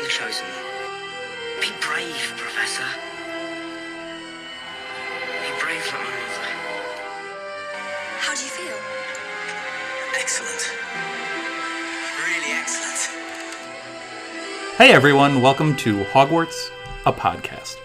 the chosen. Be brave, Professor. Be brave like my mother. How do you feel? Excellent. Really excellent. Hey everyone, welcome to Hogwarts, a podcast.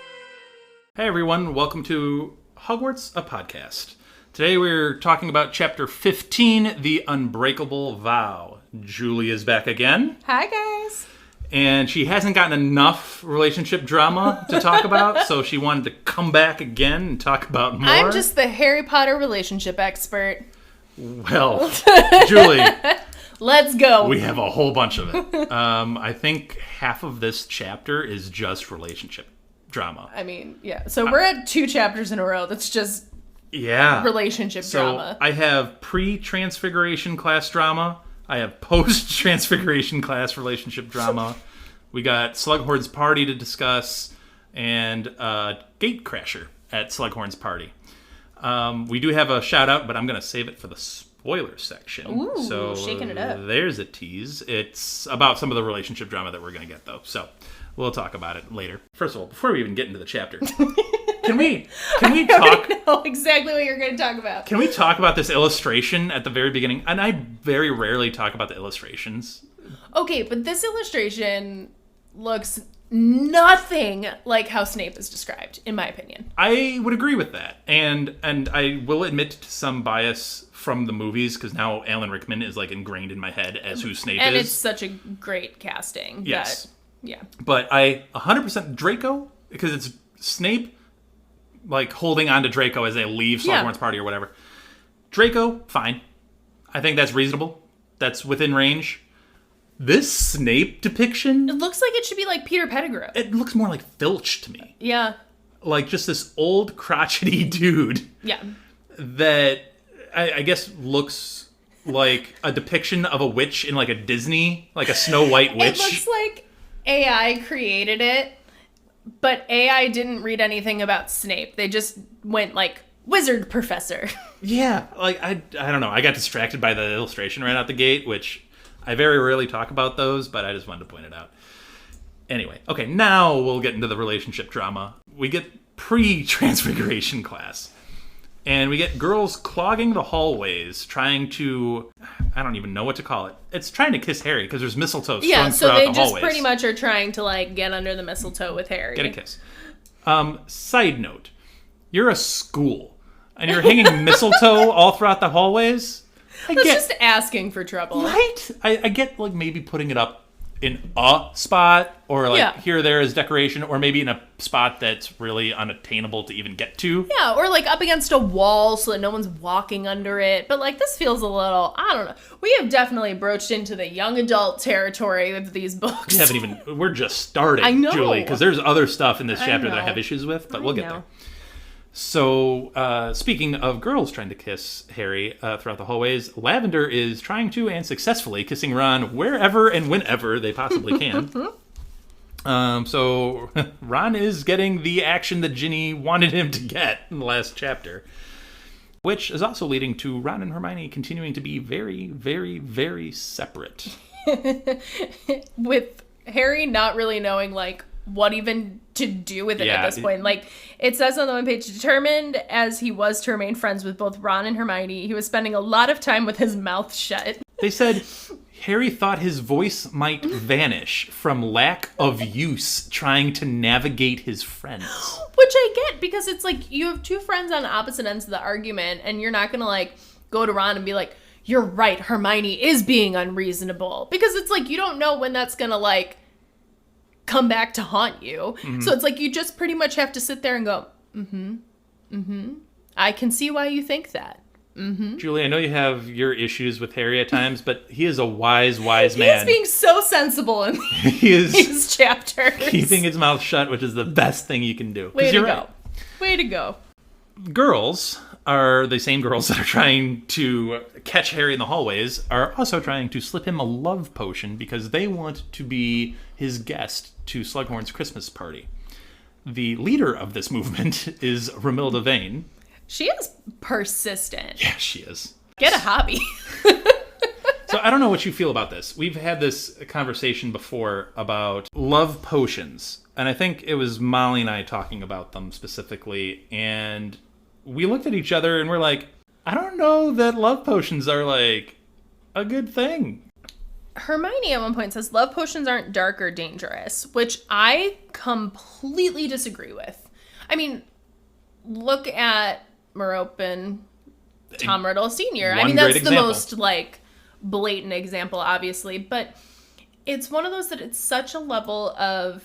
Hey everyone, welcome to Hogwarts, a podcast. Today we're talking about Chapter 15, The Unbreakable Vow. Julie is back again. Hi, guys. And she hasn't gotten enough relationship drama to talk about, so she wanted to come back again and talk about more. I'm just the Harry Potter relationship expert. Well, Julie. Let's go. We have a whole bunch of it. I think half of this chapter is just relationship drama. I mean, yeah. So we're at 2 chapters in a row. That's just relationship drama. I have pre-transfiguration class drama. I have post-transfiguration class relationship drama. We got Slughorn's party to discuss, and Gatecrasher at Slughorn's party. We do have a shout-out, but I'm going to save it for the spoiler section. Ooh, so shaking it up. There's a tease. It's about some of the relationship drama that we're going to get, though. So we'll talk about it later. First of all, before we even get into the chapter, can we talk? I know exactly what you're going to talk about. Can we talk about this illustration at the very beginning? And I very rarely talk about the illustrations. Okay, but this illustration looks nothing like how Snape is described, in my opinion. I would agree with that. And I will admit to some bias from the movies, because now Alan Rickman is like ingrained in my head as who Snape is. And it's such a great casting. Yes. Yeah. But I 100% Draco, because it's Snape like holding on to Draco as they leave Slughorn's party or whatever. Draco, fine. I think that's reasonable. That's within range. This Snape depiction, It looks like it should be like Peter Pettigrew. it looks more like Filch to me. Yeah. Like just this old crotchety dude Yeah. that I guess looks like a depiction of a witch in like a Disney, like a Snow White witch. It looks like AI created it, but AI didn't read anything about Snape. They just went like, wizard professor. Yeah, like I don't know. I got distracted by the illustration right out the gate, which I very rarely talk about those, but I just wanted to point it out. Anyway, okay, now we'll get into the relationship drama. We get pre-transfiguration class. And we get girls clogging the hallways, trying to, I don't even know what to call it. It's trying to kiss Harry, because there's mistletoe Yeah, strung so throughout they the just hallways. pretty much are trying to like get under the mistletoe with Harry. Get a kiss. Side note, you're a school, and you're hanging mistletoe all throughout the hallways? That's just asking for trouble. Right? I get, like, maybe putting it up in a spot, or, like, here or there as decoration, or maybe in a spot that's really unattainable to even get to. Yeah, or like up against a wall so that no one's walking under it. But like this feels a little, I don't know. We have definitely broached into the young adult territory with these books. We haven't even, we're just starting, I know. Julie, because there's other stuff in this chapter that I know. have issues with, but we'll get know. there. So, speaking of girls trying to kiss Harry throughout the hallways, Lavender is trying to, and successfully, kissing Ron wherever and whenever they possibly can. So, Ron is getting the action that Ginny wanted him to get in the last chapter, which is also leading to Ron and Hermione continuing to be very, very, very separate. With Harry not really knowing like what even to do with it at this point. Like, it says on the one page, determined as he was to remain friends with both Ron and Hermione, he was spending a lot of time with his mouth shut. They said Harry thought his voice might vanish from lack of use trying to navigate his friends. Which I get, because it's like, you have 2 friends on opposite ends of the argument, and you're not gonna like go to Ron and be like, you're right, Hermione is being unreasonable. Because it's like, you don't know when that's gonna like come back to haunt you. Mm-hmm. So it's like you just pretty much have to sit there and go, I can see why you think that. Julie, I know you have your issues with Harry at times, but he is a wise man. He is being so sensible in He is these chapters. keeping his mouth shut, which is the best thing you can do. Way to you're go. right. Way to go. Girls are the same girls that are trying to catch Harry in the hallways, are also trying to slip him a love potion because they want to be his guest to Slughorn's Christmas party. The leader of this movement is Romilda Vane. She is persistent. Yeah, she is. Get a hobby. So I don't know what you feel about this. We've had this conversation before about love potions. And I think it was Molly and I talking about them specifically. And we looked at each other and we're like, I don't know that love potions are like a good thing. Hermione at one point says love potions aren't dark or dangerous, which I completely disagree with. I mean, look at Merope and Tom Riddle Sr. I mean, that's the most, like, blatant example, obviously. But it's one of those that it's such a level of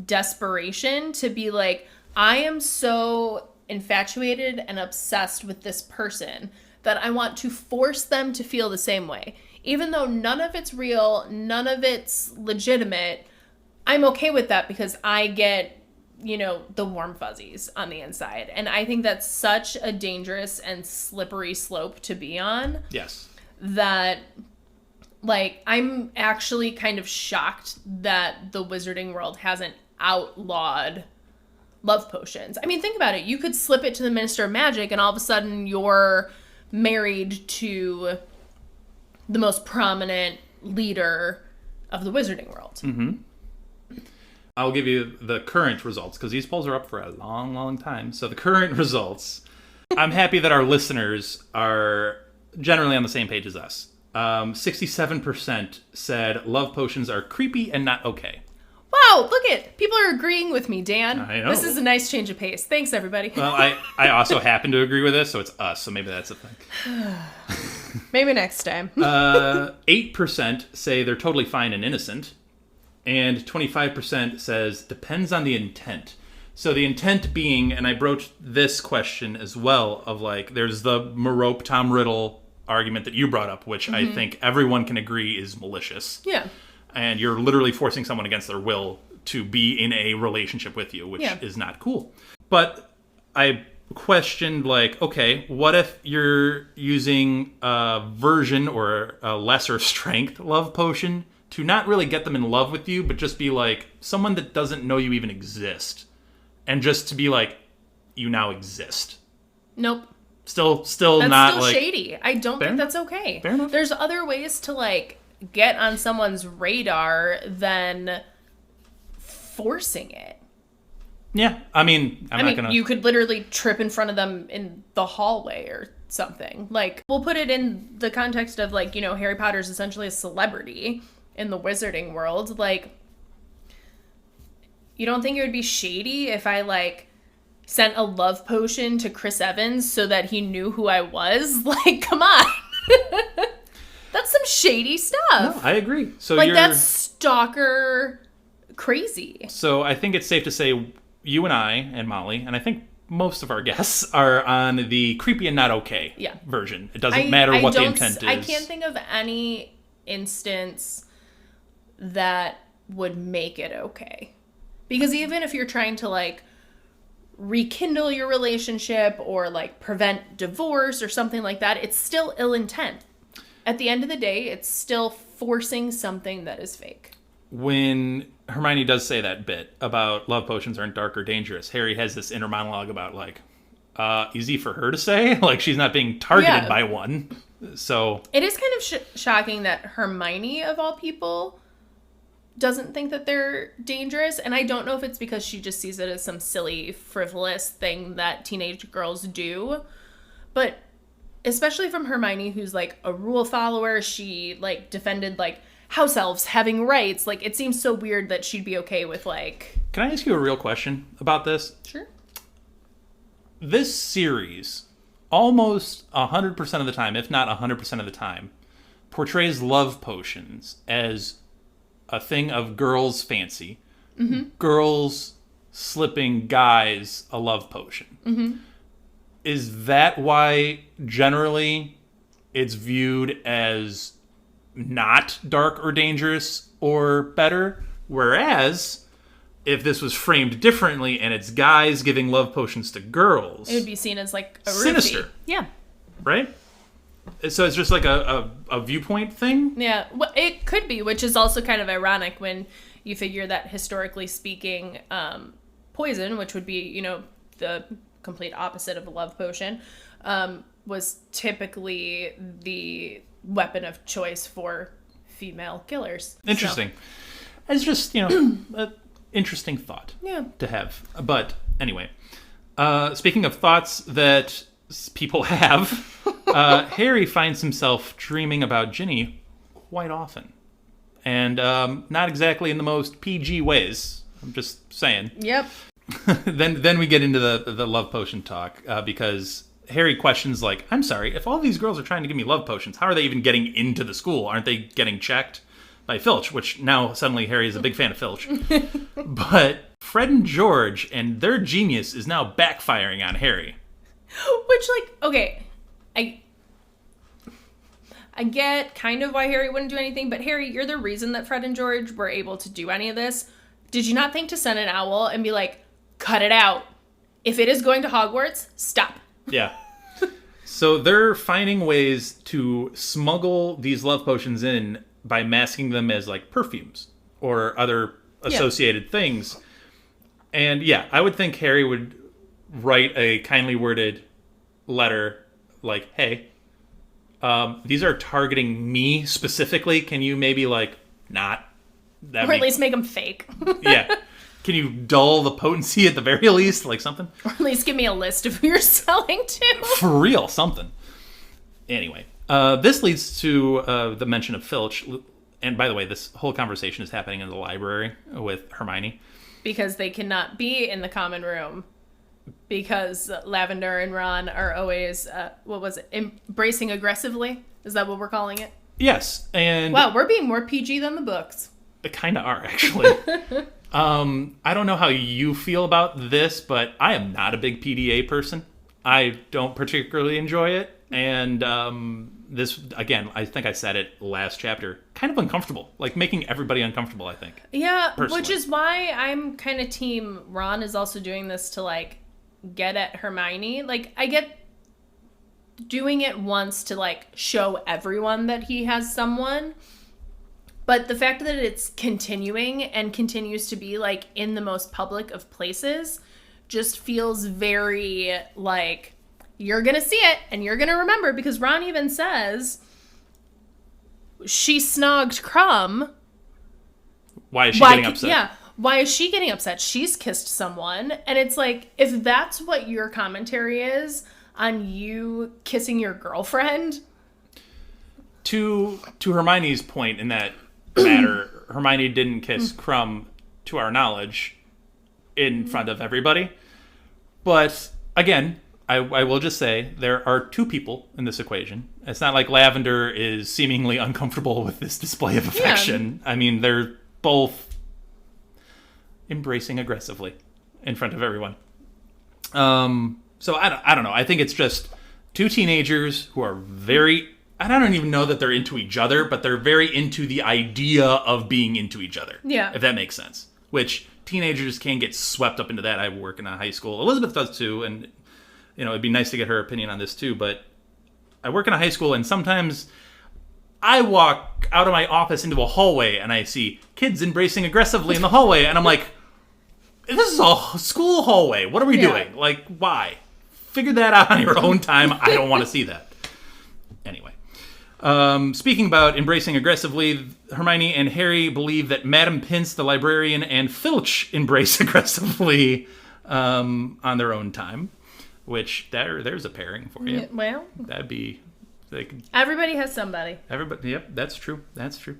desperation to be like, I am so infatuated and obsessed with this person that I want to force them to feel the same way. Even though none of it's real, none of it's legitimate, I'm okay with that because I get, you know, the warm fuzzies on the inside. And I think that's such a dangerous and slippery slope to be on. Yes. That, like, I'm actually kind of shocked that the wizarding world hasn't outlawed love potions. I mean, think about it. You could slip it to the Minister of Magic and all of a sudden you're married to the most prominent leader of the wizarding world. Mm-hmm. I'll give you the current results because these polls are up for a long, long time. So the current results, I'm happy that our listeners are generally on the same page as us. 67% said love potions are creepy and not okay. Wow, look at people are agreeing with me, Dan. I know. This is a nice change of pace. Thanks, everybody. Well, I also happen to agree with this, so it's us. So maybe that's a thing. Maybe next time. 8% say they're totally fine and innocent. And 25% says depends on the intent. So the intent being, and I broached this question as well, of like, there's the Merope, Tom Riddle argument that you brought up, which I think everyone can agree is malicious. Yeah. And you're literally forcing someone against their will to be in a relationship with you, which is not cool. But I questioned, like, okay, what if you're using a version or a lesser strength love potion to not really get them in love with you, but just be like someone that doesn't know you even exist. And just to be like, you now exist. Nope. Still That's not still like shady. I don't think that's okay. Fair enough. There's other ways to, like, get on someone's radar than forcing it. Yeah, I mean, I'm not gonna. You could literally trip in front of them in the hallway or something. Like, we'll put it in the context of, like, you know, Harry Potter's essentially a celebrity in the wizarding world. Like, you don't think it would be shady if I, like, sent a love potion to Chris Evans so that he knew who I was? Like, come on. That's some shady stuff. No, I agree. So like, that's stalker crazy. So I think it's safe to say you and I and Molly, and I think most of our guests are on the creepy and not okay version. It doesn't matter what the intent is. I can't think of any instance that would make it okay. Because even if you're trying to, like, rekindle your relationship or, like, prevent divorce or something like that, it's still ill intent. At the end of the day, it's still forcing something that is fake. When Hermione does say that bit about love potions aren't dark or dangerous, Harry has this inner monologue about, like, easy for her to say. Like, she's not being targeted by one. So it is kind of shocking that Hermione, of all people, doesn't think that they're dangerous. And I don't know if it's because she just sees it as some silly, frivolous thing that teenage girls do. But especially from Hermione, who's, like, a rule follower, she, like, defended, like, house elves having rights. Like, it seems so weird that she'd be okay with, like... Can I ask you a real question about this? Sure. This series, almost 100% of the time, if not 100% of the time, portrays love potions as a thing of girls' fancy. Mm-hmm. Girls slipping guys a love potion. Mm-hmm. Is that why generally it's viewed as not dark or dangerous or better? Whereas if this was framed differently and it's guys giving love potions to girls, it would be seen as, like, a sinister. roofie. Yeah. Right? So it's just like a viewpoint thing? Yeah. Well, it could be, which is also kind of ironic when you figure that historically speaking, poison, which would be, you know, the complete opposite of a love potion, was typically the weapon of choice for female killers. Interesting. It's just, an interesting thought to have. But anyway, speaking of thoughts that people have, Harry finds himself dreaming about Ginny quite often. And not exactly in the most PG ways. I'm just saying. Yep. Then we get into the love potion talk, because Harry questions, like, I'm sorry, if all these girls are trying to give me love potions, how are they even getting into the school? Aren't they getting checked by Filch? Which now suddenly Harry is a big fan of Filch. But Fred and George and their genius is now backfiring on Harry. Which, like, okay, I get kind of why Harry wouldn't do anything, but Harry, you're the reason that Fred and George were able to do any of this. Did you not think to send an owl and be like, cut it out? If it is going to Hogwarts, stop. Yeah. So they're finding ways to smuggle these love potions in by masking them as, like, perfumes or other associated things. And, yeah, I would think Harry would write a kindly worded letter like, hey, these are targeting me specifically. Can you maybe, like, not? Or at least make them fake. Yeah. Can you dull the potency at the very least? Like something? Or at least give me a list of who you're selling to. For real, something. Anyway, this leads to the mention of Filch. And by the way, this whole conversation is happening in the library with Hermione. Because they cannot be in the common room. Because Lavender and Ron are always, embracing aggressively? Is that what we're calling it? Yes, and... Wow, we're being more PG than the books. They kind of are, actually. I don't know how you feel about this, but I am not a big PDA person. I don't particularly enjoy it. And this, again, I think I said it last chapter, kind of uncomfortable. Like, making everybody uncomfortable, I think. Yeah, personally. Which is why I'm kind of team Ron is also doing this to, like, get at Hermione. Like, I get doing it once to, like, show everyone that he has someone. But the fact that it's continuing and continues to be, like, in the most public of places just feels very, like, you're going to see it and you're going to remember. Because Ron even says she snogged Crumb. Why is she getting upset? Yeah. Why is she getting upset? She's kissed someone. And it's like, if that's what your commentary is on you kissing your girlfriend. To Hermione's point in that matter, Hermione didn't kiss Crumb, to our knowledge, in front of everybody. But, again, I will just say, there are two people in this equation. It's not like Lavender is seemingly uncomfortable with this display of affection. Yeah. I mean, they're both embracing aggressively in front of everyone. So, I don't know. I think it's just two teenagers who are very... I don't even know that they're into each other, but they're very into the idea of being into each other. Yeah. If that makes sense. Which teenagers can get swept up into that. I work in a high school. Elizabeth does too, and it'd be nice to get her opinion on this too, but I work in a high school, and sometimes I walk out of my office into a hallway and I see kids embracing aggressively in the hallway, and I'm like, this is a school hallway. What are we doing? Like, why? Figure that out on your own time. I don't want to see that. Anyway. Speaking about embracing aggressively, Hermione and Harry believe that Madame Pince, the librarian, and Filch embrace aggressively on their own time, which there's a pairing for you. Well, that'd be like everybody has somebody. Everybody, yep, that's true. That's true.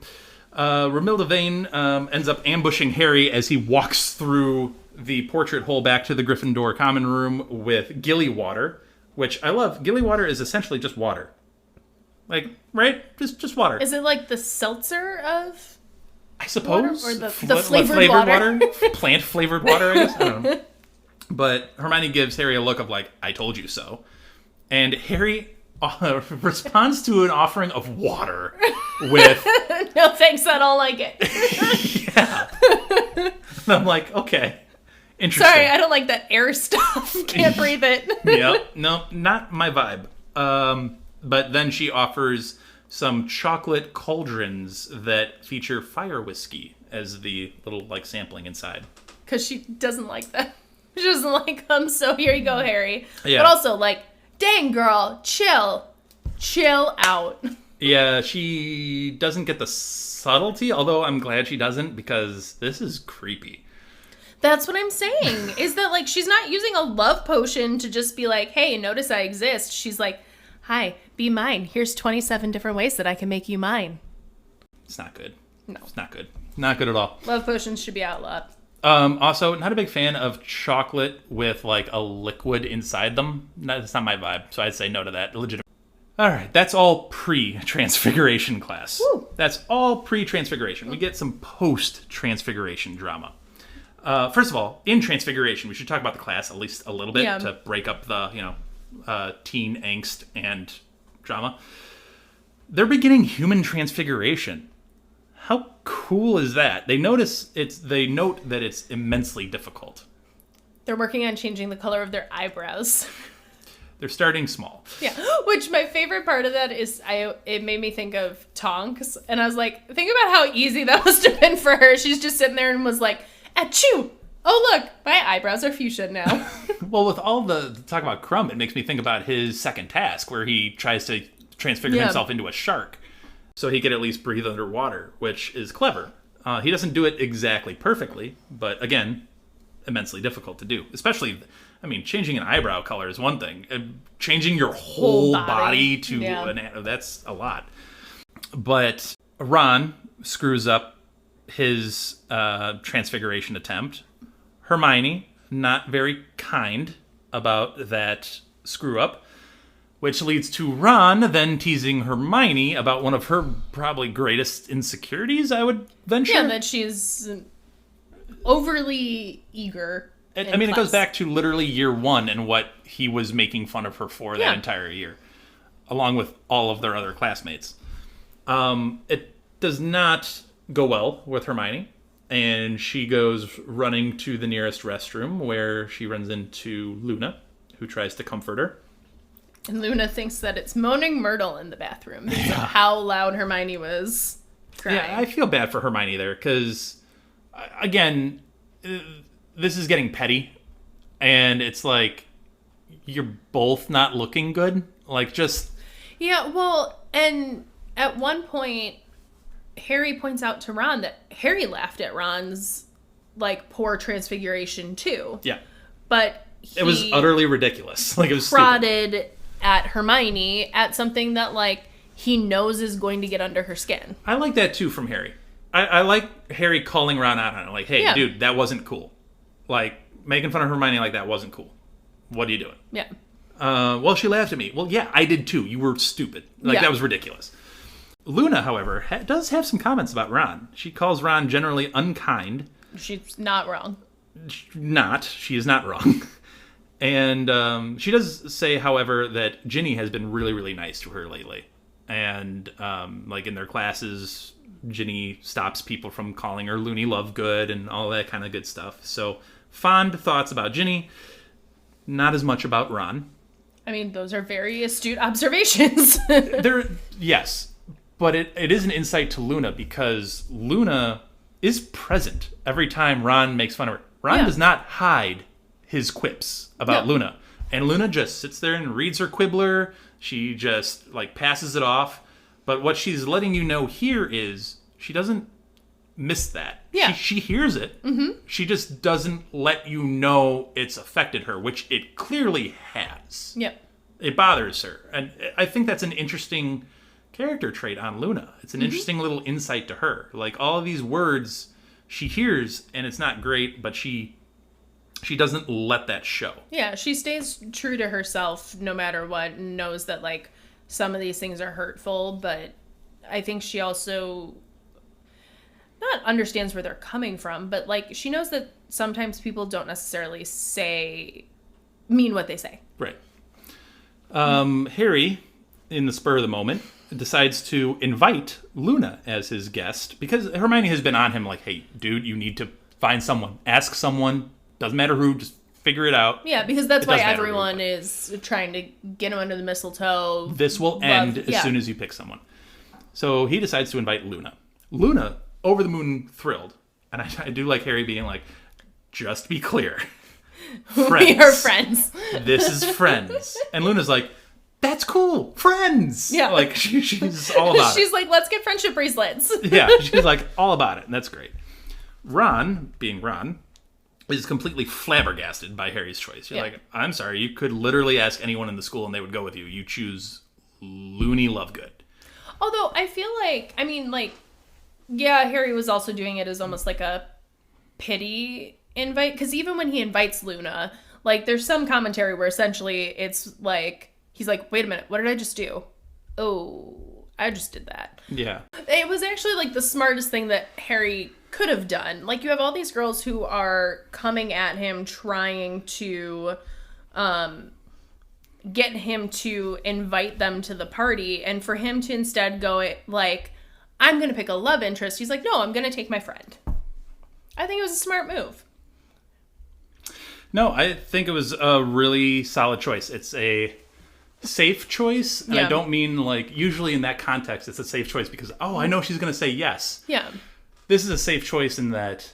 Romilda Vane ends up ambushing Harry as he walks through the portrait hole back to the Gryffindor common room with Gilly Water, which I love. Gilly Water is essentially just water. Like, right? Just water. Is it like the seltzer of I suppose. Water? Or the flavored water? Plant-flavored water, I guess? I don't know. But Hermione gives Harry a look of, like, I told you so. And Harry responds to an offering of water with... No thanks, I don't like it. Yeah. And I'm like, okay. Interesting. Sorry, I don't like that air stuff. Can't breathe it. Yep. No, not my vibe. But then she offers some chocolate cauldrons that feature fire whiskey as the little, like, sampling inside. Because she doesn't like that. She doesn't like them, so here you go, Harry. Yeah. But also, like, dang, girl, chill. Chill out. Yeah, she doesn't get the subtlety, although I'm glad she doesn't, because this is creepy. That's what I'm saying, is that, like, she's not using a love potion to just be like, hey, notice I exist. She's like, hi, be mine. Here's 27 different ways that I can make you mine. It's not good. No. It's not good. Not good at all. Love potions should be outlawed. Also, not a big fan of chocolate with, like, a liquid inside them. That's not my vibe, so I'd say no to that. Legitimate. All right, that's all pre-Transfiguration class. Woo. That's all pre-Transfiguration. We get some post-Transfiguration drama. First of all, in Transfiguration, we should talk about the class at least a little bit to break up the, teen angst and drama. They're beginning human transfiguration. How cool is that? They note that it's immensely difficult. They're working on changing the color of their eyebrows. They're starting small. Yeah, which my favorite part of that is it made me think of Tonks, and I was like, think about how easy that must have been for her. She's just sitting there and was like, achoo! Oh look, my eyebrows are fuchsia now. Well, with all the talk about Crumb, it makes me think about his second task, where he tries to transfigure himself into a shark, so he could at least breathe underwater, which is clever. He doesn't do it exactly perfectly, but again, immensely difficult to do. Especially, changing an eyebrow color is one thing. Changing your whole body to that's a lot. But Ron screws up his transfiguration attempt. Hermione, not very kind about that screw up, which leads to Ron then teasing Hermione about one of her probably greatest insecurities, I would venture. Yeah, that she's overly eager. It goes back to literally year one and what he was making fun of her for that entire year, along with all of their other classmates. It does not go well with Hermione, and she goes running to the nearest restroom where she runs into Luna, who tries to comfort her. And Luna thinks that it's Moaning Myrtle in the bathroom because of how loud Hermione was crying. Yeah, I feel bad for Hermione there because, again, this is getting petty. And it's like, you're both not looking good. Like, just... Yeah, well, and at one point, Harry points out to Ron that Harry laughed at Ron's, poor transfiguration, too. Yeah. But it was utterly ridiculous. Like, it was prodded stupid. At Hermione at something that, he knows is going to get under her skin. I like that, too, from Harry. I like Harry calling Ron out on it. Like, hey, dude, that wasn't cool. Making fun of Hermione like that wasn't cool. What are you doing? Yeah. Well, she laughed at me. Well, yeah, I did, too. You were stupid. That was ridiculous. Luna, however, does have some comments about Ron. She calls Ron generally unkind. She's not wrong. She is not wrong. And she does say, however, that Ginny has been really, really nice to her lately. And, in their classes, Ginny stops people from calling her Loony Lovegood and all that kind of good stuff. So, fond thoughts about Ginny. Not as much about Ron. Those are very astute observations. Yes. But it is an insight to Luna because Luna is present every time Ron makes fun of her. Ron does not hide his quips about Luna. And Luna just sits there and reads her Quibbler. She just, passes it off. But what she's letting you know here is she doesn't miss that. Yeah. She hears it. Mm-hmm. She just doesn't let you know it's affected her, which it clearly has. Yep. It bothers her. And I think that's an interesting character trait on Luna. It's an interesting little insight to her. All of these words she hears, and it's not great, but she doesn't let that show. Yeah, she stays true to herself no matter what, and knows that, some of these things are hurtful, but I think she also not understands where they're coming from, but, she knows that sometimes people don't necessarily mean what they say. Right. Harry, in the spur of the moment, decides to invite Luna as his guest because Hermione has been on him hey, dude, you need to find someone. Ask someone. Doesn't matter who, just figure it out. Yeah, because that's why everyone is trying to get him under the mistletoe. This will end as soon as you pick someone. So he decides to invite Luna. Luna, over the moon thrilled. And I do like Harry being just be clear. Friends. We are friends. This is friends. And Luna's that's cool. Friends. Yeah. Like, she's all about it. She's like, let's get friendship bracelets. Yeah, she's like all about it, and that's great. Ron, being Ron, is completely flabbergasted by Harry's choice. You're like, I'm sorry, you could literally ask anyone in the school and they would go with you. You choose Looney Lovegood. Although, I feel like, I mean, like, yeah, Harry was also doing it as almost like a pity invite, because even when he invites Luna, like, there's some commentary where essentially it's like, he's like, wait a minute, what did I just do? Oh, I just did that. Yeah. It was actually, like, the smartest thing that Harry could have done. Like, you have all these girls who are coming at him trying to get him to invite them to the party, and for him to instead go, like, I'm going to pick a love interest. He's like, no, I'm going to take my friend. I think it was a smart move. No, I think it was a really solid choice. It's a safe choice. And I don't mean, like, usually in that context, it's a safe choice because, I know she's going to say yes. Yeah. This is a safe choice in that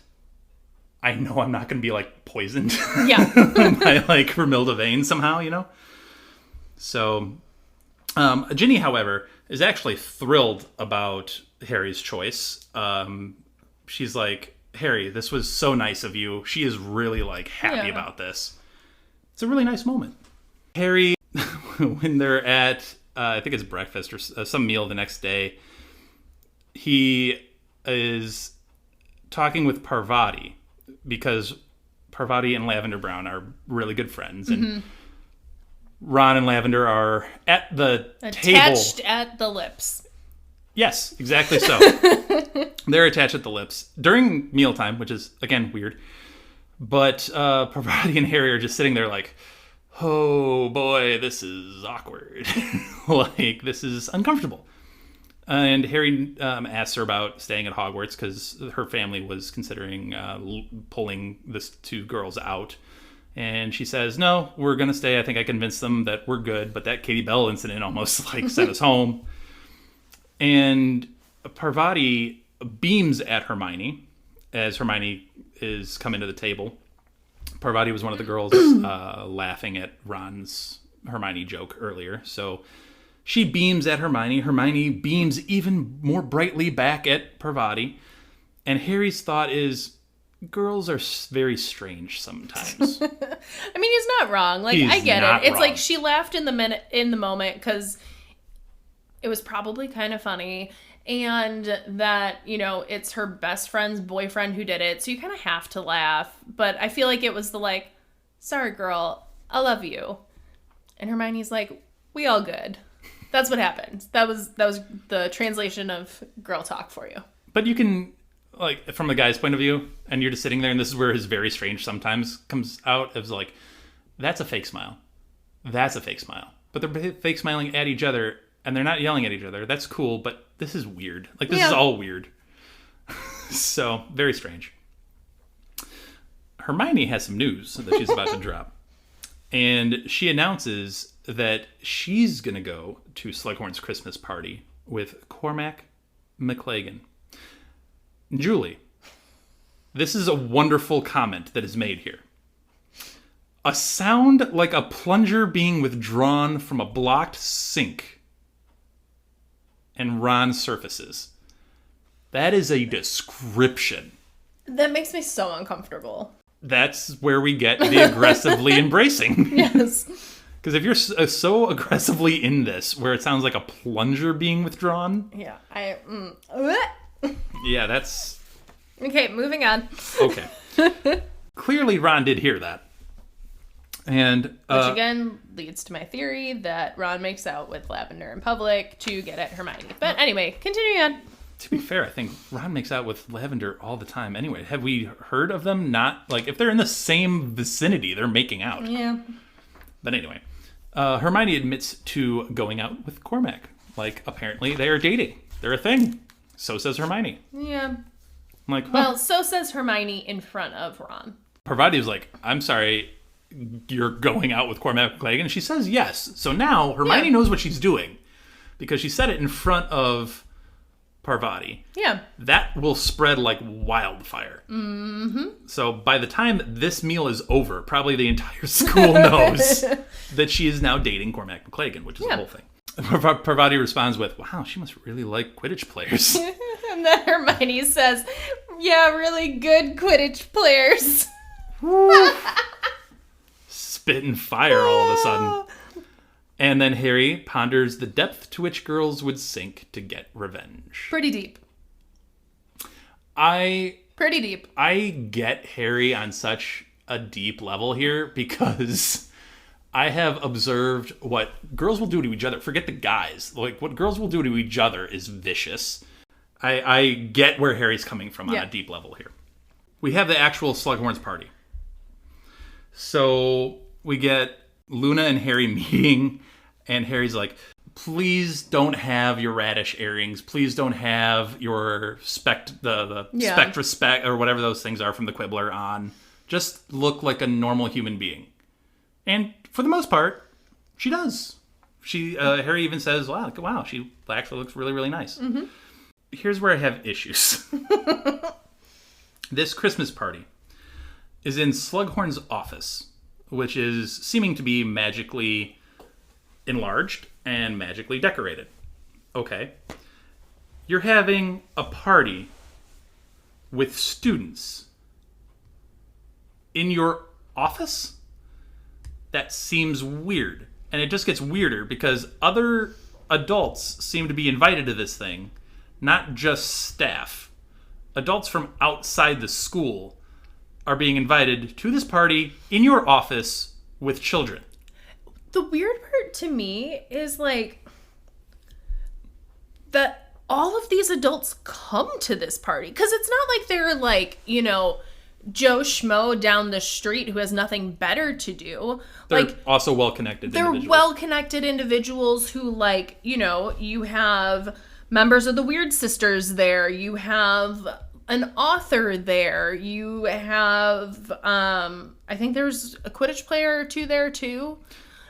I know I'm not going to be, like, poisoned Yeah. by, like, Romilda Vane somehow, you know? So, Ginny, however, is actually thrilled about Harry's choice. She's like, Harry, this was so nice of you. She is really, like, happy about this. It's a really nice moment. Harry, when they're at, I think it's breakfast or some meal the next day, he is talking with Parvati because Parvati and Lavender Brown are really good friends. And Ron and Lavender are at the table. Attached at the lips. Yes, exactly so. They're attached at the lips during mealtime, which is, again, weird. But Parvati and Harry are just sitting there like, oh boy, this is awkward. Like, this is uncomfortable. And Harry asks her about staying at Hogwarts because her family was considering pulling this two girls out. And she says, no, we're going to stay. I think I convinced them that we're good. But that Katie Bell incident almost, like, sent us home. And Parvati beams at Hermione as Hermione is coming to the table. Parvati was one of the girls laughing at Ron's Hermione joke earlier. So she beams at Hermione. Hermione beams even more brightly back at Parvati. And Harry's thought is, girls are very strange sometimes. I mean, he's not wrong. Like, I get it. It's like she laughed in the moment because it was probably kind of funny, and that, you know, it's her best friend's boyfriend who did it, so you kind of have to laugh. But I feel like it was the, like, sorry, girl, I love you. And Hermione's like, we all good. That's what happened. That was the translation of girl talk for you. But you can, like, from the guy's point of view, and you're just sitting there, and this is where his very strange sometimes comes out. It was like, that's a fake smile. That's a fake smile. But they're fake smiling at each other, and they're not yelling at each other. That's cool, but this is weird. Like, this is all weird. So, very strange. Hermione has some news that she's about to drop. And she announces that she's going to go to Slughorn's Christmas party with Cormac McLagan. Julie, this is a wonderful comment that is made here. A sound like a plunger being withdrawn from a blocked sink and Ron surfaces. That is a description. That makes me so uncomfortable. That's where we get the aggressively embracing. Yes. Because if you're so aggressively in this, where it sounds like a plunger being withdrawn. Yeah. Yeah, that's... Okay, moving on. Okay. Clearly, Ron did hear that. And which, again, leads to my theory that Ron makes out with Lavender in public to get at Hermione. But anyway, continuing on. To be fair, I think Ron makes out with Lavender all the time anyway. Have we heard of them not... Like, if they're in the same vicinity, they're making out. Yeah. But anyway, Hermione admits to going out with Cormac. Like, apparently they are dating. They're a thing. So says Hermione. Yeah. I'm like, huh. Well, so says Hermione in front of Ron. Parvati was like, I'm sorry, you're going out with Cormac McLagan? And she says yes. So now Hermione knows what she's doing. Because she said it in front of Parvati. Yeah. That will spread like wildfire. Mm-hmm. So by the time this meal is over, probably the entire school knows that she is now dating Cormac McLagan, which is the whole thing. Parvati responds with, wow, she must really like Quidditch players. And then Hermione says, yeah, really good Quidditch players. Spitting fire all of a sudden. And then Harry ponders the depth to which girls would sink to get revenge. Pretty deep. Pretty deep. I get Harry on such a deep level here because I have observed what girls will do to each other. Forget the guys. Like, what girls will do to each other is vicious. I get where Harry's coming from on a deep level here. We have the actual Slughorn's party. So we get Luna and Harry meeting, and Harry's like, please don't have your radish earrings. Please don't have your Spectra spec or whatever those things are from the Quibbler on. Just look like a normal human being. And for the most part, she does. Harry even says, wow, she actually looks really, really nice. Mm-hmm. Here's where I have issues. This Christmas party is in Slughorn's office, which is seeming to be magically enlarged and magically decorated. Okay. You're having a party with students in your office? That seems weird. And it just gets weirder because other adults seem to be invited to this thing, not just staff. Adults from outside the school are being invited to this party in your office with children. The weird part to me is like that all of these adults come to this party. Because it's not like they're like, Joe Schmo down the street who has nothing better to do. They're like also well-connected individuals. They're well-connected individuals who, like, you have members of the Weird Sisters there. You have an author there. You have, I think there's a Quidditch player or two there, too.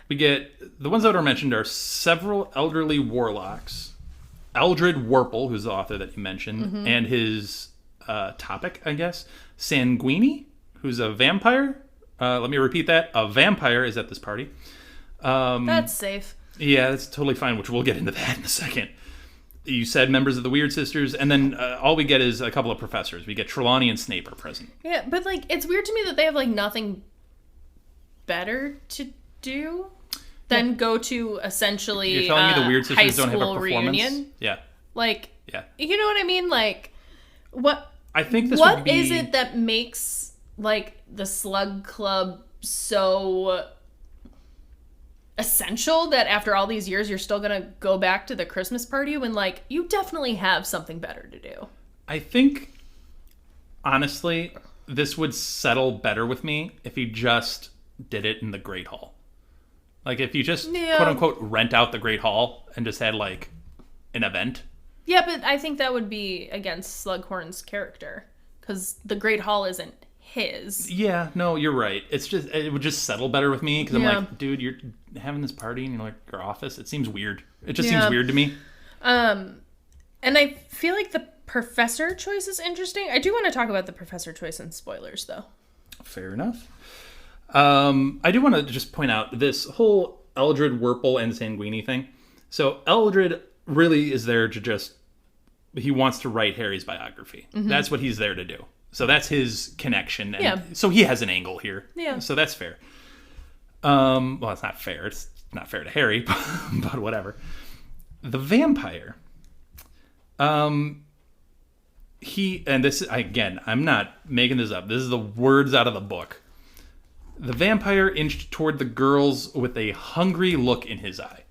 We get, the ones that are mentioned are several elderly warlocks. Eldred Wurple, who's the author that you mentioned, and his topic, I guess, Sanguini, who's a vampire. Let me repeat that. A vampire is at this party. That's safe. Yeah, that's totally fine, which we'll get into that in a second. You said members of the Weird Sisters, and then all we get is a couple of professors. We get Trelawney and Snape are present. Yeah, but, like, it's weird to me that they have, like, nothing better to do than go to essentially You're telling me the Weird Sisters don't have a performance? Reunion? Yeah. Like, yeah. You know what I mean? Like, what... I think this what would be... is it that makes, like, the Slug Club so essential that after all these years you're still gonna go back to the Christmas party when, like, you definitely have something better to do? I think, honestly, this would settle better with me if you just did it in the Great Hall. Like, if you just, quote-unquote, rent out the Great Hall and just had, like, an event. Yeah, but I think that would be against Slughorn's character, because the Great Hall isn't his. Yeah, no, you're right. It would just settle better with me, because I'm like, dude, you're having this party in your office. It seems weird. It just seems weird to me. And I feel like the professor choice is interesting. I do want to talk about the professor choice and spoilers, though. Fair enough. I do want to just point out this whole Eldred Wurple and Sanguini thing. So Eldred really is there to he wants to write Harry's biography. Mm-hmm. That's what he's there to do. So that's his connection. And so he has an angle here. Yeah. So that's fair. Well, it's not fair. It's not fair to Harry, but whatever. The vampire, he, and this, again, I'm not making this up. This is the words out of the book. The vampire inched toward the girls with a hungry look in his eye.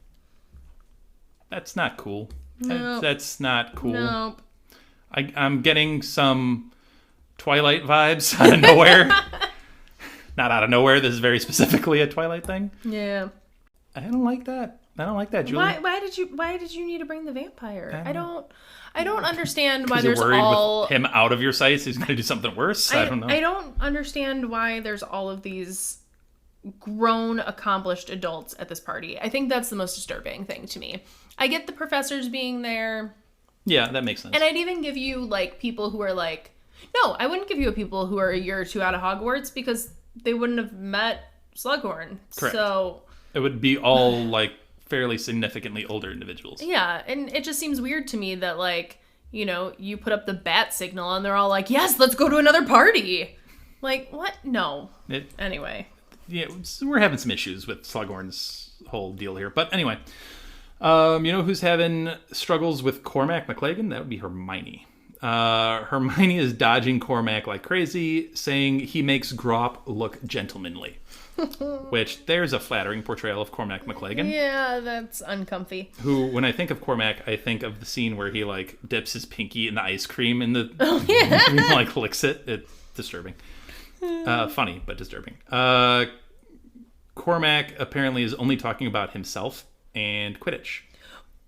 That's not cool. Nope. That's not cool. Nope. I'm getting some Twilight vibes out of nowhere. Not out of nowhere. This is very specifically a Twilight thing. Yeah. I don't like that. Julie. Why did you need to bring the vampire? I don't understand why there's worried with him out of your sights, he's going to do something worse. I don't know. I don't understand why there's all of these grown, accomplished adults at this party. I think that's the most disturbing thing to me. I get the professors being there. Yeah, that makes sense. And I'd even give you, like, people who are, like, No, I wouldn't give you a people who are a year or two out of Hogwarts because they wouldn't have met Slughorn. Correct. So It would be all, like, fairly significantly older individuals. yeah, and it just seems weird to me that, like, you know, you put up the bat signal and they're all like, yes, let's go to another party. Like, what? No. Anyway. Yeah, so we're having some issues with Slughorn's whole deal here. But anyway, you know who's having struggles with Cormac McLagan? That would be Hermione. Hermione is dodging Cormac like crazy, saying he makes Grop look gentlemanly. Which, there's a flattering portrayal of Cormac McLagan. Yeah, that's uncomfy. Who, when I think of Cormac, I think of the scene where he, like, dips his pinky in the ice cream and like, licks it. It's disturbing. Funny, but disturbing. Cormac apparently is only talking about himself and Quidditch.